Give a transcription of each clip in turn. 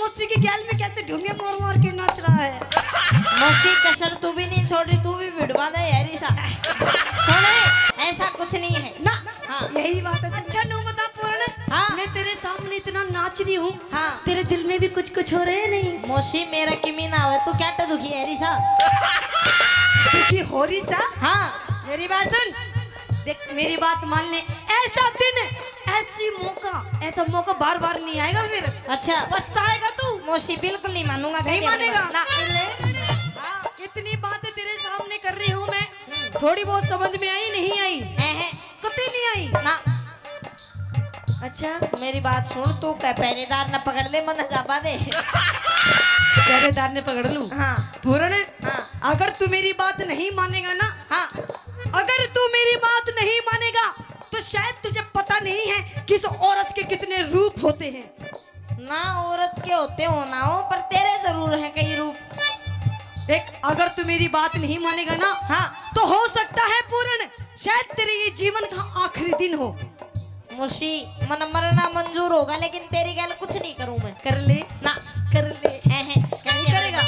मौसी की गैल में कैसे ढूंढे मार मार के नाच रहा है। मौसी कसर तू भी नहीं छोड़ रही, तू भी भिड़वा दे यार ऐसा। छोड़े ऐसा कुछ नहीं है ना। हाँ यही बात है। अच्छा नू बता पूर्ण, हाँ। मैं तेरे सामने इतना नाच रही हूँ, हाँ। तेरे दिल में भी कुछ कुछ हो रहे नहीं? मौसी मेरा किमी ना हो, तू क्या दुखी है रिसा? दुखी हो रही सा? हाँ मेरी बात सुन, देख मेरी बात मान ले, ऐसा दिन ऐसा मौका बार बार नहीं आएगा, फिर अच्छा पछताएगा तू। मौसी बिल्कुल नहीं मानूंगा, नहीं मानेगा ना। हाँ। इतनी बातें तेरे सामने कर रही हूँ मैं, थोड़ी बहुत समझ में आई नहीं आई? कभी नहीं आई ना। अच्छा मेरी बात सुन, तू पहरेदार न पकड़ ले, मन जाबा दे। पहरेदार ने पकड़ लूं? हाँ पूर्ण, हाँ। अगर तू मेरी बात नहीं मानेगा ना, हाँ अगर तू मेरी बात नहीं मानेगा तो शायद तुझे पता नहीं है कि इस औरत के कितने रूप होते हैं। ना औरत के होते हो ना हो, पर तेरे जरूर है कई रूप। देख अगर तू मेरी बात नहीं मानेगा ना, हाँ तो हो सकता है पूर्ण शायद तेरे ये जीवन का आखिरी दिन हो। मुशी मन मरना मंजूर होगा, लेकिन तेरी गैल कुछ नहीं करूं मैं। कर ले ना कर ले। नहीं करेगा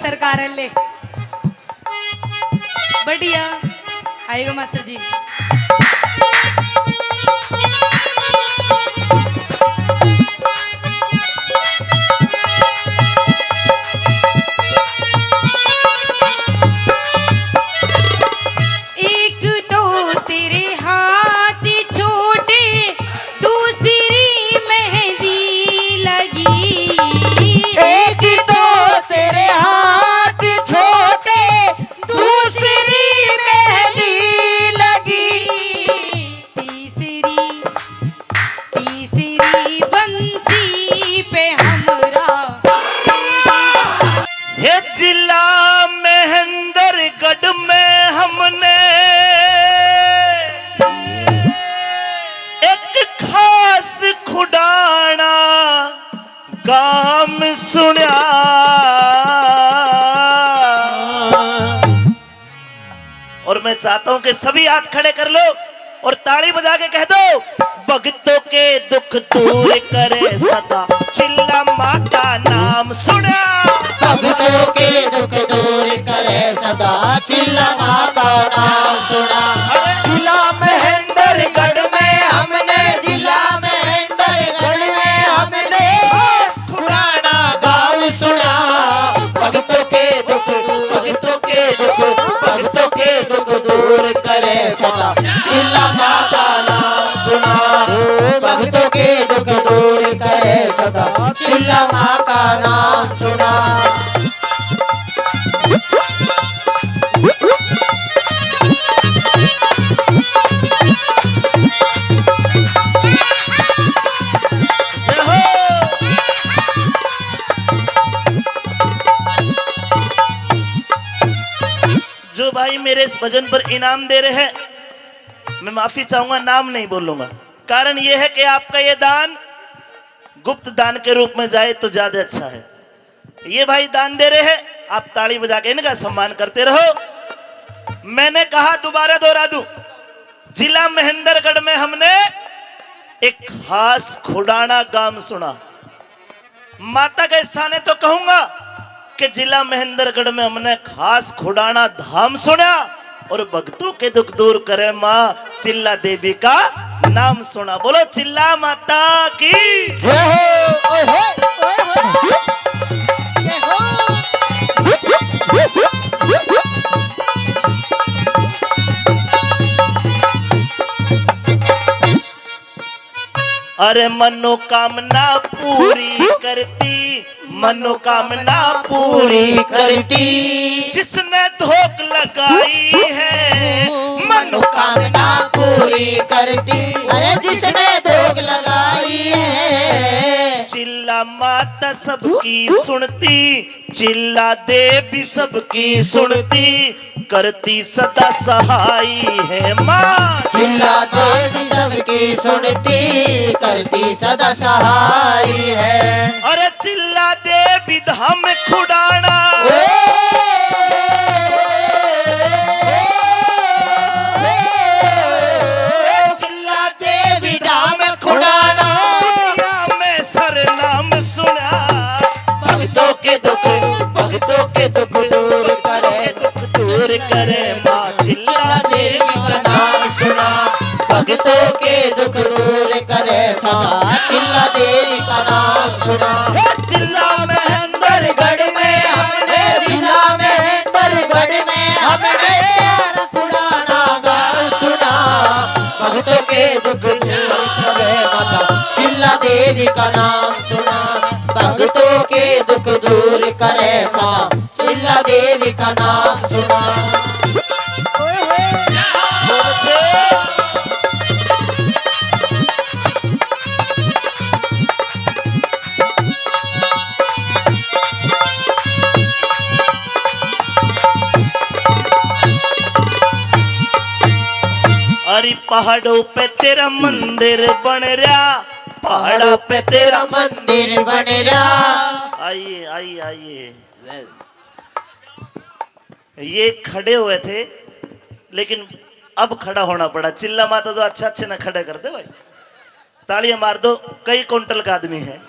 सरकार है ले बढ़िया आएगा मास्टर जी। एक तो तेरे हाथ छोटे दूसरी मेहंदी लगी। एक तो तेरे हाथ छोटे दूसरी मेहंदी लगी। तीसरी बंसी पे हमरा ये जिला महेंद्रगढ़ में हमने एक खास खुडाना गाम सुना। और मैं चाहता हूं कि सभी हाथ खड़े कर लो और ताली बजा के कह दो, भक्तों के दुख दूर करे सदा चिल्ला माँ का नाम सुना। भक्तों के दुख दूर करे सदा चिल्ला माँ का नाम सुना। जिला महेंद्रगढ़ में हमने जिला महेंद्रगढ़ में हमने खुराना गाँव सुना। भक्तों के दुख दूर करे सदा चिल्ला माँ का नाम सुना। भक्तों के दुख दूर करे सदा चिल्ला माँ का नाम सुना। जय हो। जो भाई मेरे इस भजन पर इनाम दे रहे हैं, मैं माफी चाहूंगा, नाम नहीं बोलूंगा। कारण यह है कि आपका ये दान गुप्त दान के रूप में जाए तो ज्यादा अच्छा है। ये भाई दान दे रहे हैं, आप ताली बजा के इनका सम्मान करते रहो। मैंने कहा दोबारा दोहरा दूं, जिला महेंद्रगढ़ में हमने एक खास खुडाना गांव सुना। माता के स्थाने तो कहूंगा कि जिला महेंद्रगढ़ में हमने खास खुडाना धाम सुना और भक्तों के दुख दूर करे माँ चिल्ला देवी का नाम सुना। बोलो चिल्ला माता की जय हो। ओए होए, ओए होए। जय हो। अरे मनोकामना पूरी करती, मनोकामना पूरी करती जिसने धोख लगाई है मनोकामना पूरी करती। अरे जिसने धोख लगाई है। चिल्ला माता सबकी सुनती, चिल्ला देवी सबकी सुनती, करती सदा सहाय है माँ। चिल्ला देवी सबकी सुनती करती सदा सहाय है। अरे चिल्ला देवी धाम खुडाना, चिल्ला देवी धाम खुडाना दुनिया में सरनाम सुना। भक्तों के दुख दूर करे दूर करे माँ चिल्ला देवी का नाम सुना। भक्तों के दुख दूर करे सदा चिल्ला देवी का नाम सुना। चिल्ला महेंद्रगढ़ में हमने जिला महेंद्रगढ़ में हमने प्यारा खुडाना गाँव सुना। भक्तों के दुख दूर करे माता चिल्ला देवी का नाम सुना। भक्तों के दुख दूर करे सदा चिल्ला देवी का नाम सुना। अरे पहाड़ों पे तेरा मंदिर बन रहा, पहाड़ों पे तेरा मंदिर बन रहा। आइए आइए आइए। ये खड़े हुए थे लेकिन अब खड़ा होना पड़ा। चिल्ला माता तो अच्छे अच्छे ना खड़े कर दे भाई, तालियां मार दो, कई कुंटल का आदमी है।